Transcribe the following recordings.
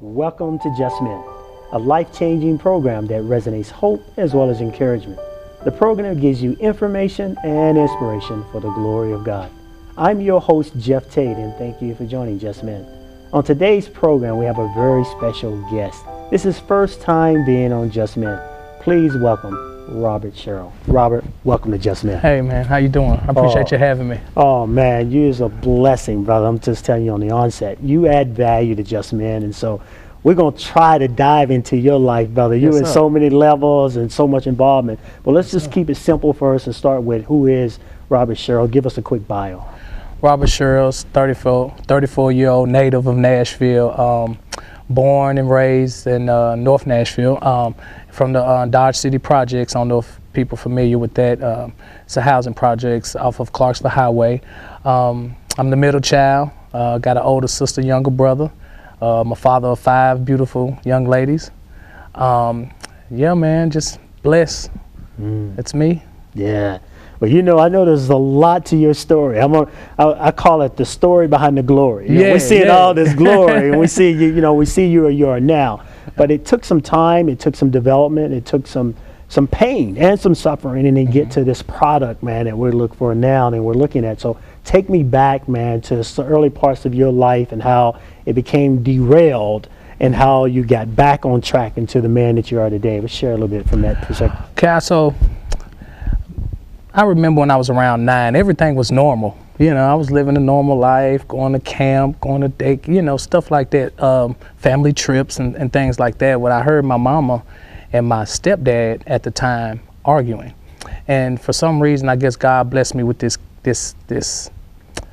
Welcome to Just Men, a life-changing program that resonates hope as well as encouragement. The program gives you information and inspiration for the glory of God. I'm your host, Jeff Tate, and thank you for joining Just Men. On today's program, we have a very special guest. This is first time being on Just Men. Please welcome Robert Sherrill. Robert, welcome to Just Men. Hey man, how you doing? I appreciate you having me. Oh man, you is a blessing, brother. I'm just telling you on the onset. You add value to Just Men, and so we're going to try to dive into your life, brother. You're in so many levels and so much involvement. But let's just keep it simple first and start with who is Robert Sherrill. Give us a quick bio. Robert Sherrill's 34-year-old native of Nashville, born and raised in North Nashville, from the Dodge City Projects. I don't know if people are familiar with that. It's a housing projects off of Clarksville Highway. I'm the middle child, got an older sister, younger brother. I'm a father of 5 beautiful young ladies. Yeah, man, just blessed. It's me. Yeah. Well, you know, I know there's a lot to your story. I call it the story behind the glory. You know, we're seeing all this glory, and we see we see you where you are now. But it took some time, it took some development, it took some pain and some suffering, and then get to this product, man, that we're looking for now and we're looking at. So take me back, man, to the early parts of your life and how it became derailed and how you got back on track into the man that you are today. Let's share a little bit from that perspective. Okay, so I remember when I was around 9, everything was normal. You know, I was living a normal life, going to camp, going to date, stuff like that, family trips and things like that. When I heard my mama and my stepdad at the time arguing. And for some reason, I guess God blessed me with this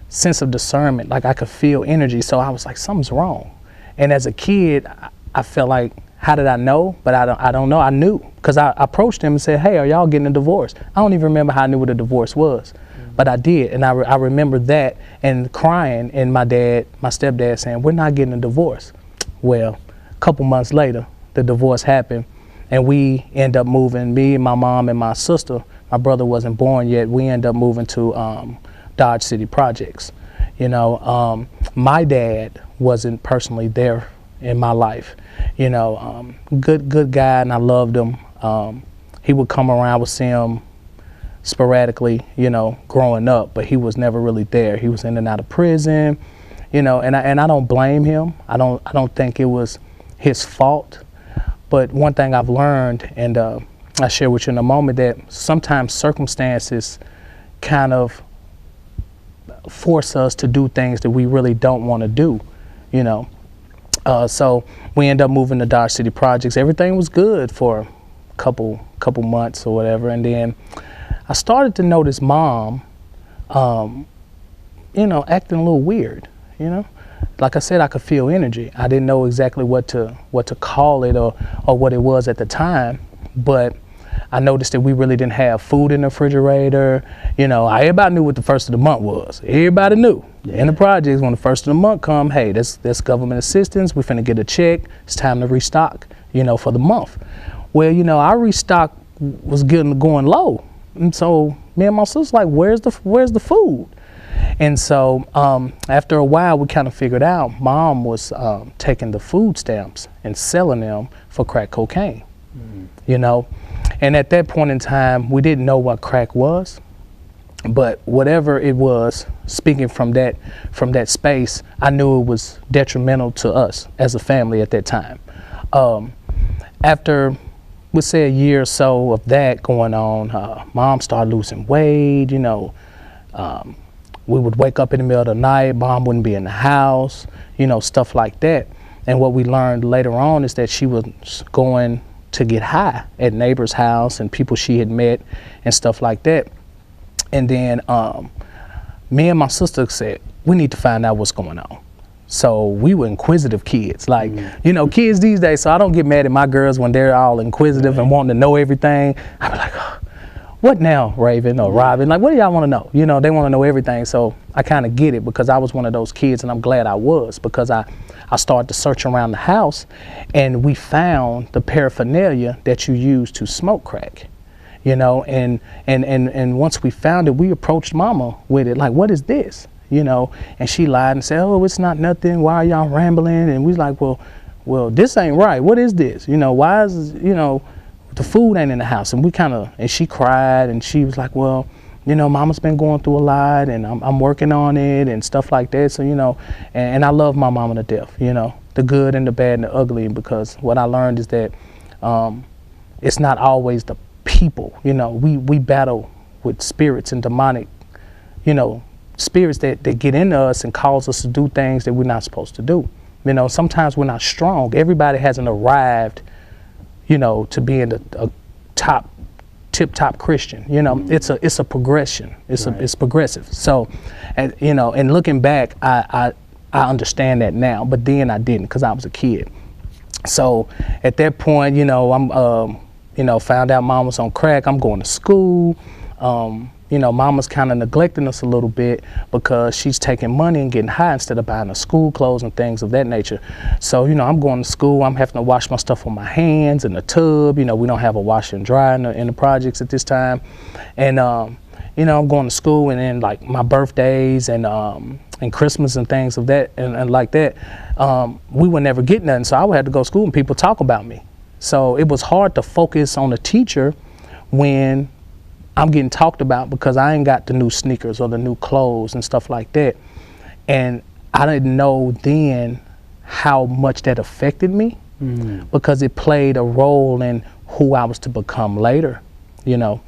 sense of discernment, like I could feel energy. So I was like, something's wrong. And as a kid, I felt like, how did I know? But I don't know. I knew because I approached him and said, hey, are y'all getting a divorce? I don't even remember how I knew what a divorce was, but I did. And I remember that and crying, and my stepdad saying, we're not getting a divorce. Well, a couple months later, the divorce happened, and we end up moving, me and my mom and my sister. My brother wasn't born yet. We end up moving to Dodge City Projects. My dad wasn't personally there in my life. Good guy, and I loved him. He would come around, I would see him sporadically, growing up, but he was never really there. He was in and out of prison, and I don't blame him. I don't think it was his fault. But one thing I've learned, and I'll share with you in a moment, that sometimes circumstances kind of force us to do things that we really don't want to do, So we end up moving to Dodge City Projects. Everything was good for a couple months or whatever, and then I started to notice Mom, acting a little weird. Like I said, I could feel energy. I didn't know exactly what to call it or what it was at the time, but I noticed that we really didn't have food in the refrigerator. Everybody knew what the first of the month was. Everybody knew. In the projects, when the first of the month come, hey, that's government assistance. We finna get a check. It's time to restock, for the month. Well, our restock was going low. And so me and my sister like, where's the food? And so after a while, we kind of figured out Mom was taking the food stamps and selling them for crack cocaine, And at that point in time, we didn't know what crack was, but whatever it was, speaking from that space, I knew it was detrimental to us as a family at that time. After, let's say, a year or so of that going on, Mom started losing weight. We would wake up in the middle of the night, Mom wouldn't be in the house, stuff like that. And what we learned later on is that she was going to get high at neighbor's house and people she had met and stuff like that. And then me and my sister said, we need to find out what's going on. So we were inquisitive kids, kids these days. So I don't get mad at my girls when they're all inquisitive and wanting to know everything. I be like, oh, what now, Raven or Robin? Like, what do y'all want to know? They want to know everything. So I kind of get it because I was one of those kids, and I'm glad I was, because I started to search around the house, and we found the paraphernalia that you use to smoke crack, and once we found it, we approached Mama with it, like, what is this? And she lied and said, oh, it's not nothing. Why are y'all rambling? And we was like, well, well, this ain't right. What is this? You know, why is, you know, the food ain't in the house? And we kind of, and she cried and she was like, well, you know, mama's been going through a lot and I'm working on it and stuff like that. So, you know, and I love my mama to death, you know, the good and the bad and the ugly, because what I learned is that it's not always the people, you know, we battle with spirits and demonic, you know, spirits that get into us and cause us to do things that we're not supposed to do. You know, sometimes we're not strong. Everybody hasn't arrived, you know, to being a tip-top Christian. You know, it's a progression. It's progressive. So, and you know, and looking back, I understand that now, but then I didn't, because I was a kid. So at that point, you know, I'm you know, found out mom was on crack. I'm going to school. You know, mama's kind of neglecting us a little bit because she's taking money and getting high instead of buying us school clothes and things of that nature. So, you know, I'm going to school. I'm having to wash my stuff with my hands in the tub. You know, we don't have a washer and dryer in the projects at this time. And, you know, I'm going to school, and then like my birthdays and Christmas and things of that and like that, we would never get nothing. So I would have to go to school and people talk about me. So it was hard to focus on a teacher when I'm getting talked about because I ain't got the new sneakers or the new clothes and stuff like that. And I didn't know then how much that affected me because it played a role in who I was to become later, you know.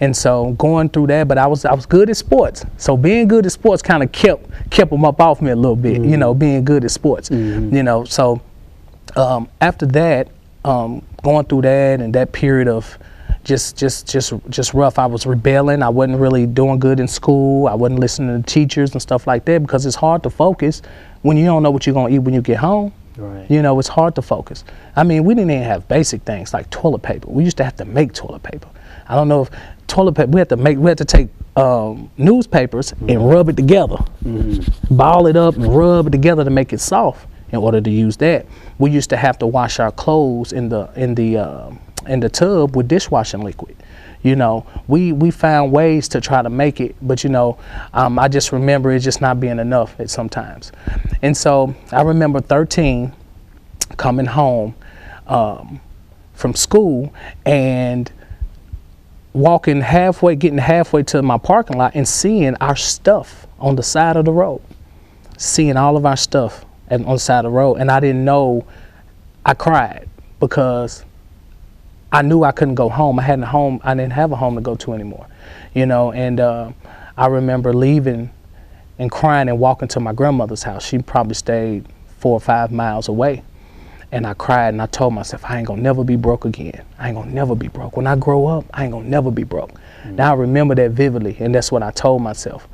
And so going through that, but I was good at sports. So being good at sports kind of kept them up off me a little bit, you know, being good at sports, you know. So after that, going through that and that period of just rough. I was rebelling. I wasn't really doing good in school. I wasn't listening to teachers and stuff like that because it's hard to focus when you don't know what you're going to eat when you get home. Right. You know, it's hard to focus. I mean, we didn't even have basic things like toilet paper. We used to have to make toilet paper. I don't know if toilet paper, we had to take newspapers and rub it together, ball it up and rub it together to make it soft in order to use that. We used to have to wash our clothes in the tub with dishwashing liquid. You know, we found ways to try to make it, but you know, I just remember it just not being enough at sometimes. And so I remember 13 coming home from school and getting halfway to my parking lot and seeing our stuff on the side of the road, seeing all of our stuff on the side of the road. And I didn't know, I cried because I knew I couldn't go home. I didn't have a home to go to anymore, you know. And I remember leaving and crying and walking to my grandmother's house. She probably stayed 4 or 5 miles away. And I cried and I told myself, I ain't gonna never be broke again. I ain't gonna never be broke. When I grow up, I ain't gonna never be broke. Now I remember that vividly, and that's what I told myself.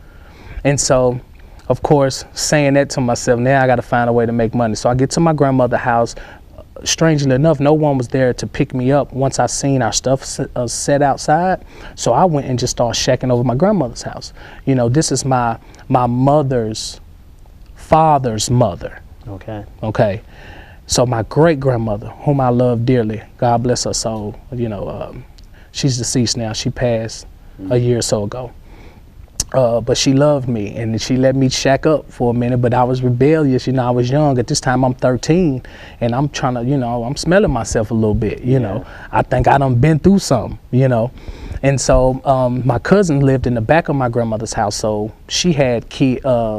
And so, of course, saying that to myself, now I gotta find a way to make money. So I get to my grandmother's house. Strangely enough, no one was there to pick me up once I seen our stuff set outside. So I went and just started shacking over my grandmother's house. You know, this is my mother's father's mother. Okay. So my great grandmother, whom I love dearly, God bless her soul, you know, she's deceased now. She passed a year or so ago. But she loved me and she let me shack up for a minute, but I was rebellious. You know, I was young. At this time, I'm 13 and I'm trying to, you know, I'm smelling myself a little bit, you know. I think I done been through something, you know. And so my cousin lived in the back of my grandmother's house. So she had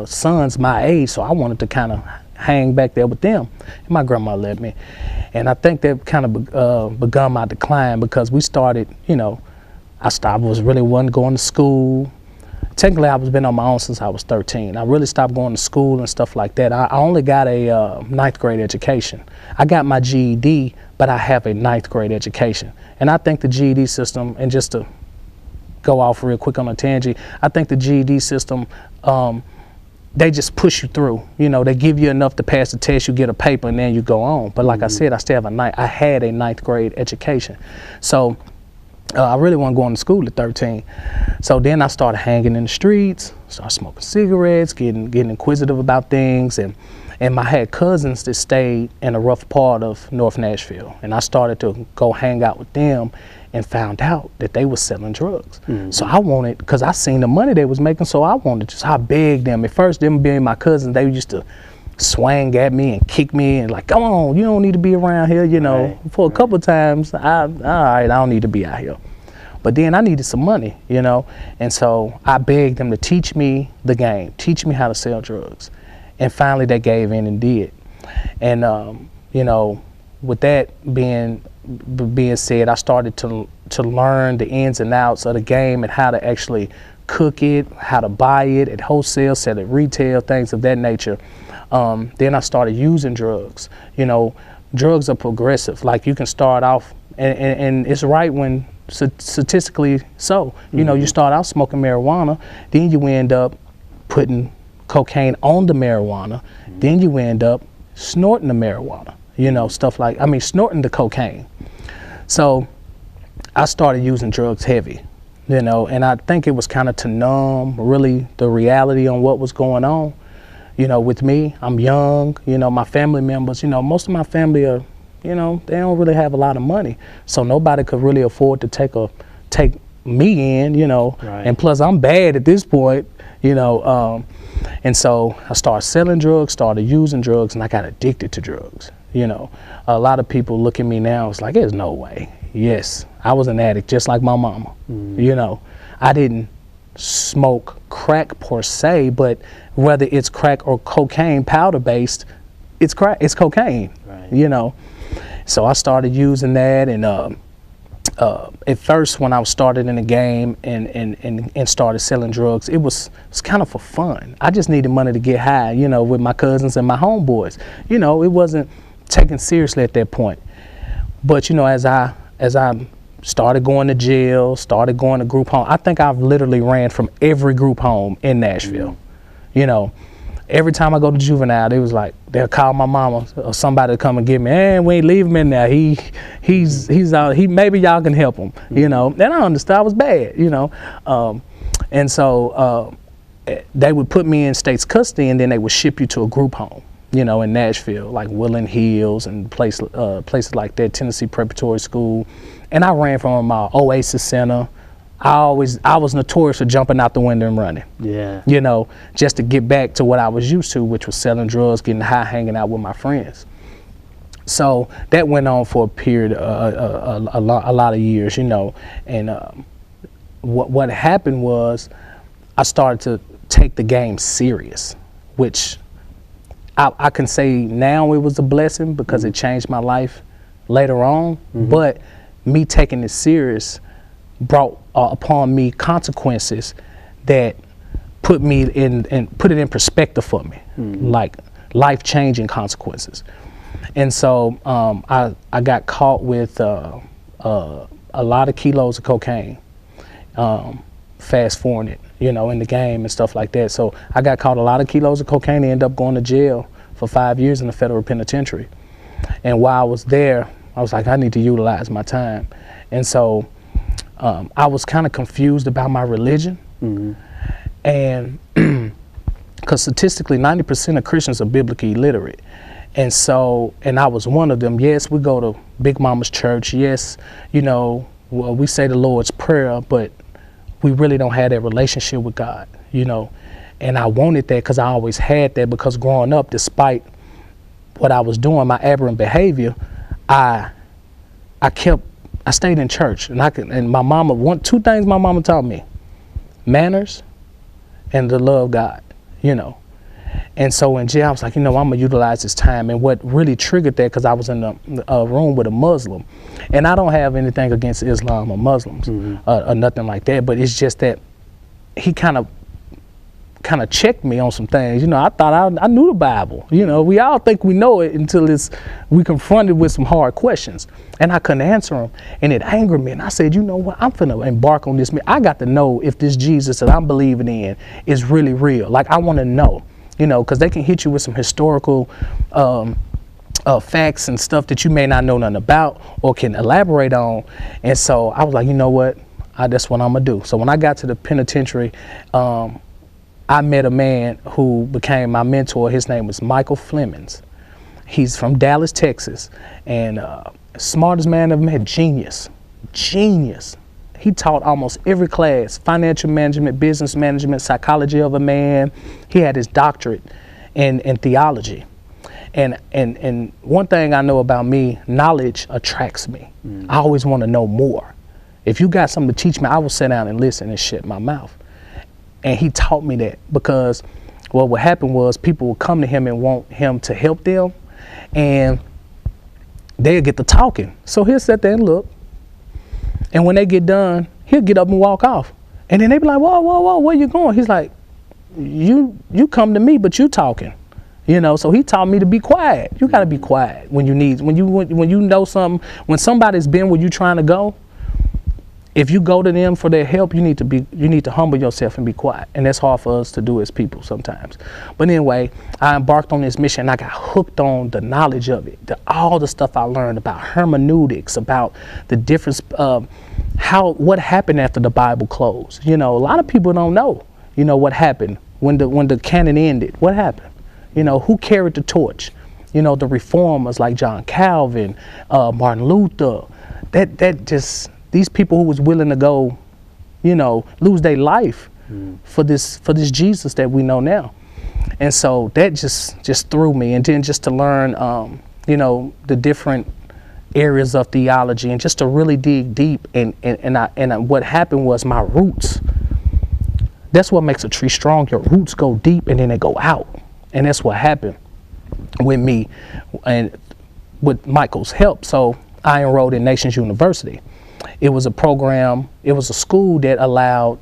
sons my age. So I wanted to kind of hang back there with them. And my grandma let me. And I think that kind of begun my decline because we started, you know, wasn't going to school. Technically, I was been on my own since I was 13. I really stopped going to school and stuff like that. I only got a 9th grade education. I got my GED, but I have a 9th grade education. And I think the GED system, and just to go off real quick on a tangent, I think the GED system, they just push you through. You know, they give you enough to pass the test, you get a paper, and then you go on. But like I said, I had a 9th grade education. So I really wasn't going to school at 13. So then I started hanging in the streets, started smoking cigarettes, getting inquisitive about things. And I had cousins that stayed in a rough part of North Nashville. And I started to go hang out with them and found out that they were selling drugs. So I wanted, because I seen the money they was making, so I begged them. At first, them being my cousins, they used to swang at me and kick me and like, come on, you don't need to be around here, you know. Right, For a couple of times, all right, I don't need to be out here. But then I needed some money, you know, and so I begged them to teach me the game, teach me how to sell drugs. And finally they gave in and did. And, you know, with that being said, I started to learn the ins and outs of the game and how to actually cook it, how to buy it at wholesale, sell it retail, things of that nature. Then I started using drugs. You know, drugs are progressive. Like you can start off, and it's right when statistically so. You know, you start out smoking marijuana, then you end up putting cocaine on the marijuana, then you end up snorting the marijuana. You know, stuff like, I mean, snorting the cocaine. So I started using drugs heavy, you know, and I think it was kind of to numb really the reality on what was going on. You know, with me, I'm young, you know, my family members, you know, most of my family are, you know, they don't really have a lot of money. So nobody could really afford to take me in, you know, right. And plus I'm bad at this point, you know, and so I started selling drugs, started using drugs, and I got addicted to drugs. You know, a lot of people look at me now, it's like, there's no way. Yes, I was an addict just like my mama. You know, I didn't smoke crack per se, but whether it's crack or cocaine powder based, it's crack, it's cocaine, right. You know. So I started using that, and at first when I started in the game and started selling drugs, it was kind of for fun. I just needed money to get high, you know, with my cousins and my homeboys. You know, it wasn't taken seriously at that point. But you know, as I started going to jail, started going to group home, I think I've literally ran from every group home in Nashville. You know, every time I go to juvenile, it was like they'll call my mama or somebody to come and get me. Hey, we ain't leave him in there. He's out. Maybe y'all can help him. You know, and I understood I was bad. You know, and so they would put me in state's custody, and then they would ship you to a group home. You know, in Nashville, like Woodland Hills and places like that, Tennessee Preparatory School. And I ran from my Oasis Center. I was notorious for jumping out the window and running. Yeah. You know, just to get back to what I was used to, which was selling drugs, getting high, hanging out with my friends. So that went on for a period, a lot of years, you know. And what happened was I started to take the game serious, which I can say now it was a blessing because it changed my life later on. But me taking it serious brought upon me consequences that put it in perspective for me, like life-changing consequences. And so I got caught with a lot of kilos of cocaine, fast forwarding it, you know, in the game and stuff like that. So I got caught a lot of kilos of cocaine and ended up going to jail for 5 years in the federal penitentiary. And while I was there, I was like, I need to utilize my time. And so I was kind of confused about my religion. And because statistically 90% of Christians are biblically illiterate. And so, and I was one of them. Yes, we go to Big Mama's church. Yes, you know, well, we say the Lord's Prayer, but we really don't have that relationship with God, you know. And I wanted that because I always had that, because growing up, despite what I was doing, my aberrant behavior, I stayed in church. And my mama, two things my mama taught me: manners and to love God, you know. And so in jail, I was like, you know, I'm gonna utilize this time. And what really triggered that, because I was in a room with a Muslim, and I don't have anything against Islam or Muslims or nothing like that, but it's just that he kind of checked me on some things. You know, I thought I knew the Bible. You know, we all think we know it until we confronted with some hard questions, and I couldn't answer them, and it angered me. And I said, you know what, I'm finna embark on this. I got to know if this Jesus that I'm believing in is really real. Like, I want to know. You know, because they can hit you with some historical facts and stuff that you may not know nothing about or can elaborate on. And so I was like, you know what, that's what I'm gonna do. So when I got to the penitentiary, I met a man who became my mentor. His name was Michael Flemings. He's from Dallas, Texas, and smartest man I've ever met. Genius. He taught almost every class: financial management, business management, psychology of a man. He had his doctorate in theology. And one thing I know about me, knowledge attracts me. I always want to know more. If you got something to teach me, I will sit down and listen and shut my mouth. And he taught me that because, well, what happened was people would come to him and want him to help them, and they'll get to talking. So he'll sit there and look. And when they get done, he'll get up and walk off. And then they be like, whoa, where you going? He's like, you come to me, but you talking. You know, so he taught me to be quiet. You got to be quiet when you know something. When somebody's been where you trying to go, if you go to them for their help, you need to humble yourself and be quiet. And that's hard for us to do as people sometimes. But anyway, I embarked on this mission and I got hooked on the knowledge of it. All the stuff I learned about hermeneutics, about the difference of what happened after the Bible closed. You know, a lot of people don't know, you know, what happened when the canon ended. What happened? You know, who carried the torch? You know, the reformers like John Calvin, Martin Luther, these people who was willing to go, you know, lose their life for this Jesus that we know now. And so that just threw me. And then just to learn, you know, the different areas of theology and just to really dig deep. And what happened was my roots. That's what makes a tree strong. Your roots go deep and then they go out. And that's what happened with me and with Michael's help. So I enrolled in Nations University. It was a program, it was a school that allowed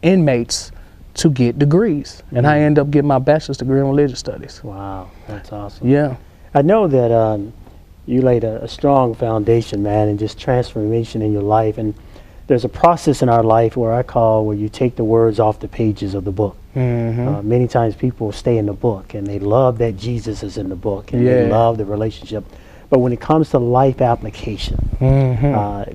inmates to get degrees. And I ended up getting my bachelor's degree in religious studies. Wow, that's awesome. Yeah. I know that you laid a strong foundation, man, and just transformation in your life. And there's a process in our life where you take the words off the pages of the book. Many times people stay in the book and they love that Jesus is in the book and they love the relationship. But when it comes to life application,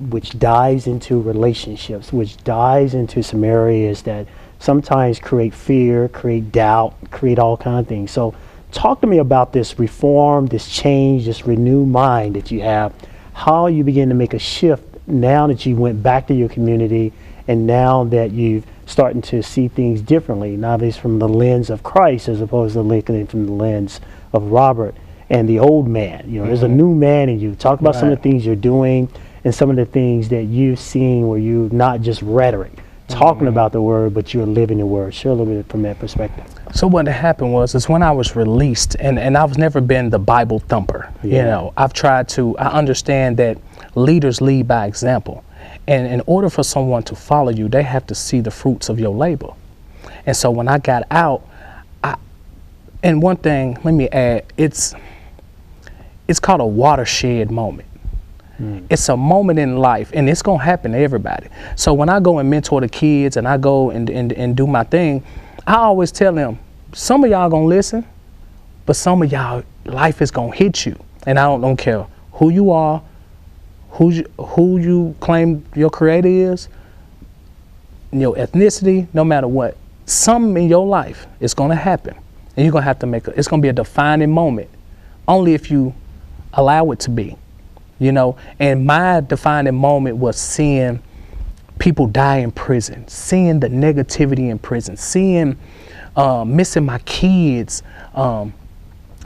which dives into relationships, which dives into some areas that sometimes create fear, create doubt, create all kinds of things. So talk to me about this reform, this change, this renewed mind that you have, how you begin to make a shift now that you went back to your community and now that you've starting to see things differently, not least from the lens of Christ as opposed to looking from the lens of Robert and the old man. You know, there's a new man in you. Talk about some of the things you're doing and some of the things that you've seen where you're not just rhetoric, talking about the word, but you're living the word. Share a little bit from that perspective. So what happened is when I was released, and I've never been the Bible thumper. You know, I understand that leaders lead by example. And in order for someone to follow you, they have to see the fruits of your labor. And so when I got out, and one thing, let me add, it's called a watershed moment. It's a moment in life, and it's going to happen to everybody. So when I go and mentor the kids and I go and do my thing, I always tell them, some of y'all going to listen, but some of y'all, life is going to hit you. And I don't care who you are, who you claim your creator is, your ethnicity, no matter what. Something in your life is going to happen. And you're going to have to it's going to be a defining moment, only if you allow it to be, you know. And my defining moment was seeing people die in prison, seeing the negativity in prison, seeing, missing my kids.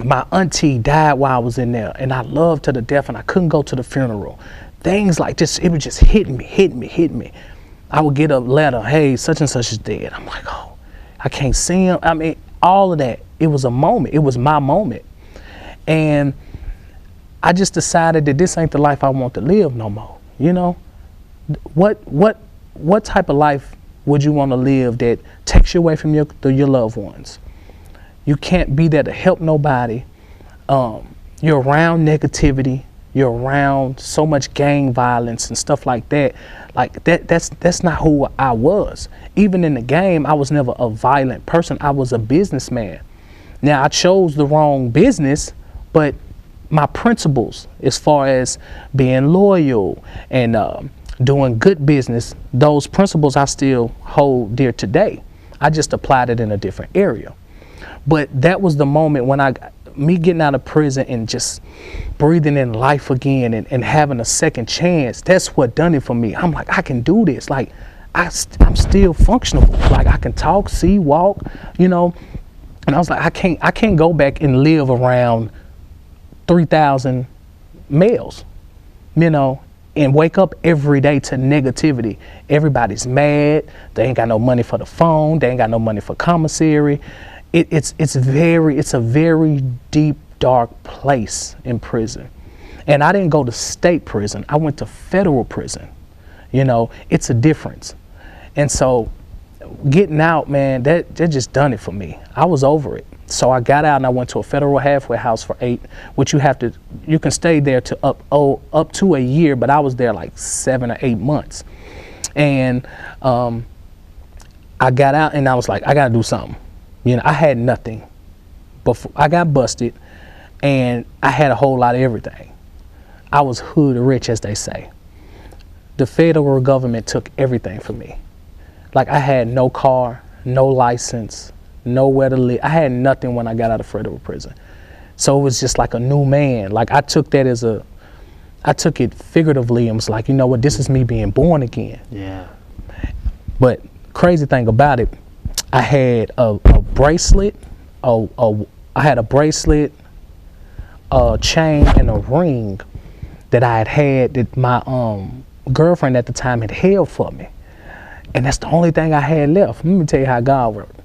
My auntie died while I was in there, and I loved her to death, and I couldn't go to the funeral. Things like this, it was just hitting me. I would get a letter, hey, such and such is dead. I'm like, oh, I can't see him. I mean, all of that. It was a moment. It was my moment. And I just decided that this ain't the life I want to live no more. You know, what type of life would you want to live that takes you away from your loved ones? You can't be there to help nobody. You're around negativity. You're around so much gang violence and stuff like that. Like that's not who I was. Even in the game, I was never a violent person. I was a businessman. Now I chose the wrong business, but my principles as far as being loyal and doing good business, those principles I still hold dear today. I just applied it in a different area. But that was the moment when me getting out of prison and just breathing in life again and having a second chance, that's what done it for me. I'm like, I can do this. Like, I'm still functional. Like, I can talk, see, walk, you know. And I was like, I can't go back and live around 3,000 males, you know, and wake up every day to negativity. Everybody's mad. They ain't got no money for the phone. They ain't got no money for commissary. It's a very deep, dark place in prison. And I didn't go to state prison. I went to federal prison. You know, it's a difference. And so getting out, man, that just done it for me. I was over it. So I got out and I went to a federal halfway house for 8, which you can stay there to up to a year, but I was there like 7 or 8 months. And I got out and I was like, I gotta do something. You know, I had nothing before I got busted, and I had a whole lot of everything. I was hood rich, as they say. The federal government took everything from me. Like, I had no car, no license, nowhere to live. I had nothing when I got out of federal prison. So it was just like a new man. Like, I took that I took it figuratively and was like, you know what, this is me being born again. Yeah. But crazy thing about it, I had a bracelet, I had a bracelet, a chain, and a ring that I had that my girlfriend at the time had held for me. And that's the only thing I had left. Let me tell you how God worked.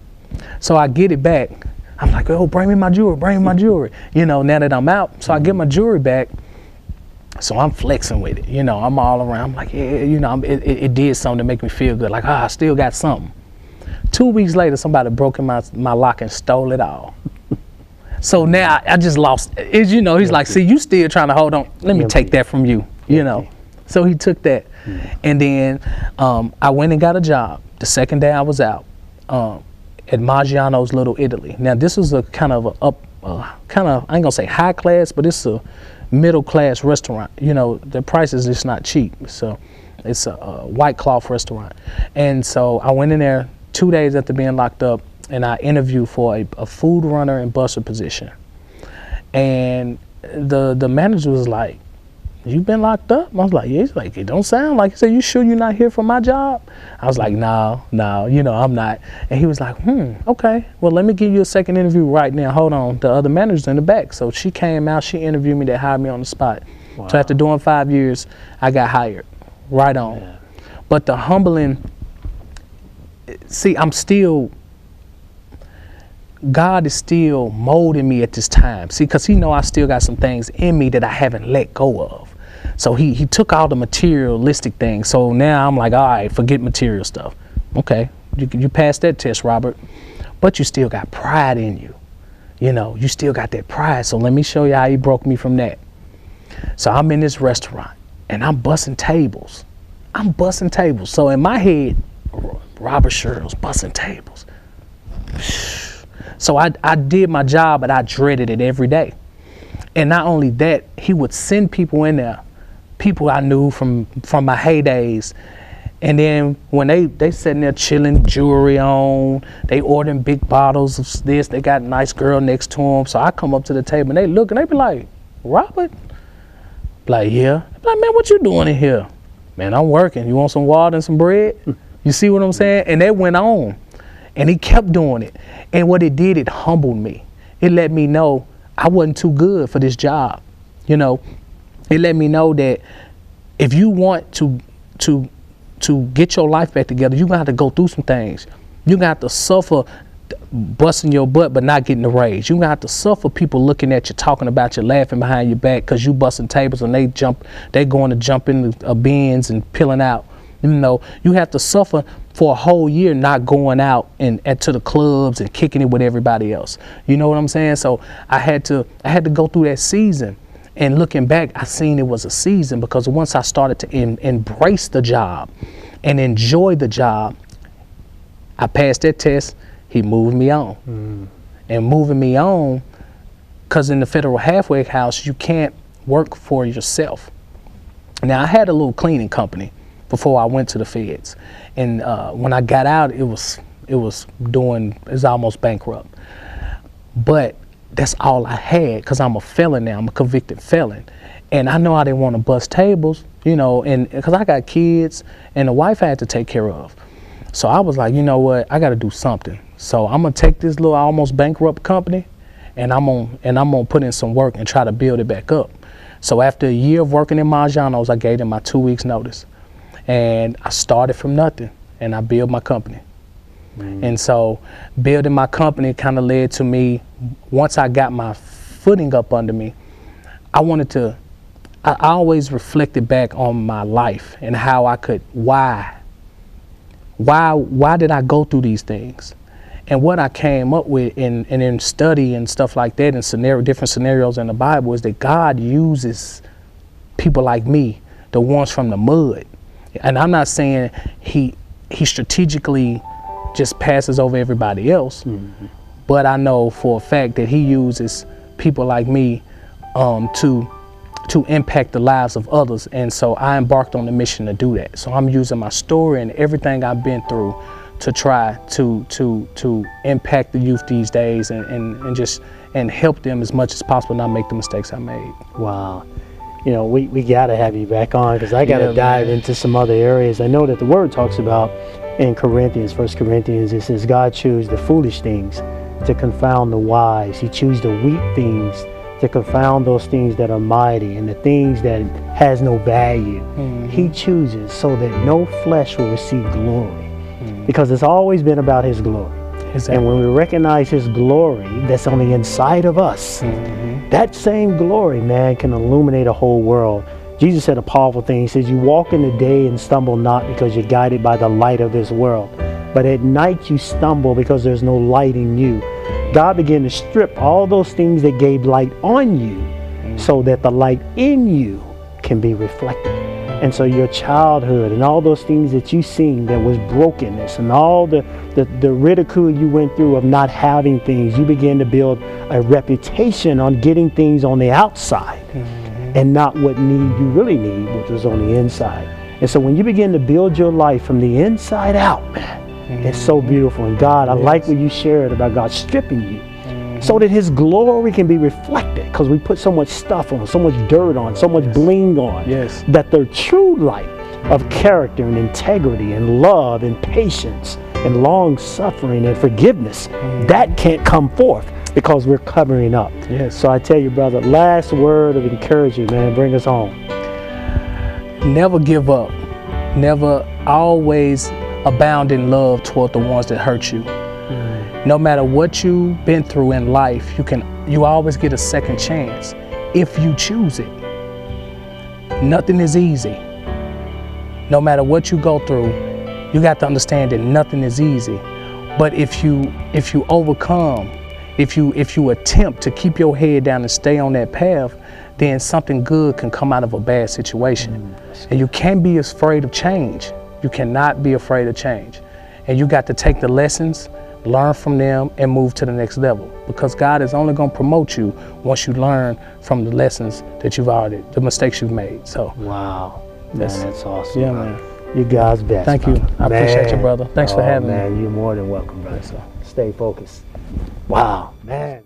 So I get it back. I'm like, oh, bring me my jewelry, bring me my jewelry. You know, now that I'm out, so I get my jewelry back. So I'm flexing with it. You know, I'm all around. I'm like, yeah, you know, it did something to make me feel good. Like, I still got something. 2 weeks later, somebody broke in my lock and stole it all. So now I just lost it. You know, he's like, see, you still trying to hold on. Let me take that from you, you know. So he took that. And then I went and got a job the second day I was out at Maggiano's Little Italy. Now, this was a kind of I ain't gonna say high class, but it's a middle class restaurant. You know, the price is just not cheap. So it's a white cloth restaurant. And so I went in there 2 days after being locked up, and I interviewed for a food runner and busser position. And the manager was like, you been locked up? I was like, yeah. He's like, it don't sound like it. He said, you sure you're not here for my job? I was like, no, you know, I'm not. And he was like, okay. Well, let me give you a second interview right now. Hold on. The other manager's in the back. So she came out, she interviewed me, they hired me on the spot. Wow. So after doing 5 years, I got hired. Right on. Yeah. But the humbling, see, God is still molding me at this time. See, because he know I still got some things in me that I haven't let go of. So he took all the materialistic things. So now I'm like, all right, forget material stuff. Okay, you passed that test, Robert. But you still got pride in you. You know, you still got that pride. So let me show you how he broke me from that. So I'm in this restaurant and I'm busting tables. So in my head, Robert Sherrill's busting tables. So I did my job, but I dreaded it every day. And not only that, he would send people in there, people I knew from my heydays. And then when they sitting there chilling, jewelry on, they ordering big bottles of this, they got a nice girl next to them. So I come up to the table and they look and they be like, Robert? Like, yeah. Like, man, what you doing in here? Man, I'm working. You want some water and some bread? You see what I'm saying? And that went on. And he kept doing it. And what it did, it humbled me. It let me know I wasn't too good for this job. You know, it let me know that if you want to get your life back together, you're gonna have to go through some things. You're gonna have to suffer busting your butt but not getting the raise. You're gonna have to suffer people looking at you, talking about you, laughing behind your back because you busting tables and they going to jump in the bins and peeling out. You know, you have to suffer for a whole year not going out and to the clubs and kicking it with everybody else. You know what I'm saying? So I had to go through that season. And looking back, I seen it was a season because once I started to embrace the job and enjoy the job, I passed that test. He moved me on. And moving me on, because in the federal halfway house, you can't work for yourself. Now, I had a little cleaning company before I went to the feds. And when I got out, it was almost bankrupt. But that's all I had because I'm a felon now. I'm a convicted felon. And I know I didn't want to bust tables, you know, and because I got kids and the wife I had to take care of. So I was like, you know what, I got to do something. So I'm gonna take this little almost bankrupt company, and I'm gonna put in some work and try to build it back up. So after a year of working in Maggiano's, I gave them my 2 weeks notice, and I started from nothing, and I built my company. And so building my company kind of led to me, once I got my footing up under me, I always reflected back on my life and how I could, why did I go through these things? And what I came up with in study and stuff like that, and different scenarios in the Bible, is that God uses people like me, the ones from the mud. And I'm not saying he strategically just passes over everybody else, but I know for a fact that he uses people like me to impact the lives of others. And so I embarked on the mission to do that. So I'm using my story and everything I've been through to try to impact the youth these days and help them as much as possible, not make the mistakes I made. Wow. You know, we got to have you back on, because I got to dive into some other areas. I know that the word talks about in Corinthians, 1 Corinthians, it says God chose the foolish things to confound the wise. He chose the weak things to confound those things that are mighty and the things that has no value. He chooses so that no flesh will receive glory, because it's always been about his glory. Exactly. And when we recognize his glory that's on the inside of us, that same glory, man, can illuminate a whole world. Jesus said a powerful thing. He says, you walk in the day and stumble not, because you're guided by the light of this world. But at night you stumble because there's no light in you. God began to strip all those things that gave light on you so that the light in you can be reflected. And so your childhood and all those things that you seen that was brokenness and all the ridicule you went through of not having things, you began to build a reputation on getting things on the outside and not what you really need, which was on the inside. And so when you begin to build your life from the inside out, man, it's so beautiful. And God, I like what you shared about God stripping you so that his glory can be reflected, because we put so much stuff on, so much dirt on, so much bling on, that the true light of character and integrity and love and patience and long suffering and forgiveness, that can't come forth because we're covering up. So I tell you, brother, last word of encouragement, man, bring us home. Never give up. Never, always abound in love toward the ones that hurt you. No matter what you've been through in life, you always get a second chance if you choose it. Nothing is easy. No matter what you go through, you got to understand that nothing is easy. But if you overcome, if you attempt to keep your head down and stay on that path, then something good can come out of a bad situation. And you can't be afraid of change. You cannot be afraid of change. And you got to take the lessons, learn from them, and move to the next level. Because God is only going to promote you once you learn from the lessons that the mistakes you've made. So. Wow. That's awesome. Yeah, man. You God's best. Thank you. I appreciate you, brother. Thanks for having me. Man, you're more than welcome, brother. Stay focused. Wow, man.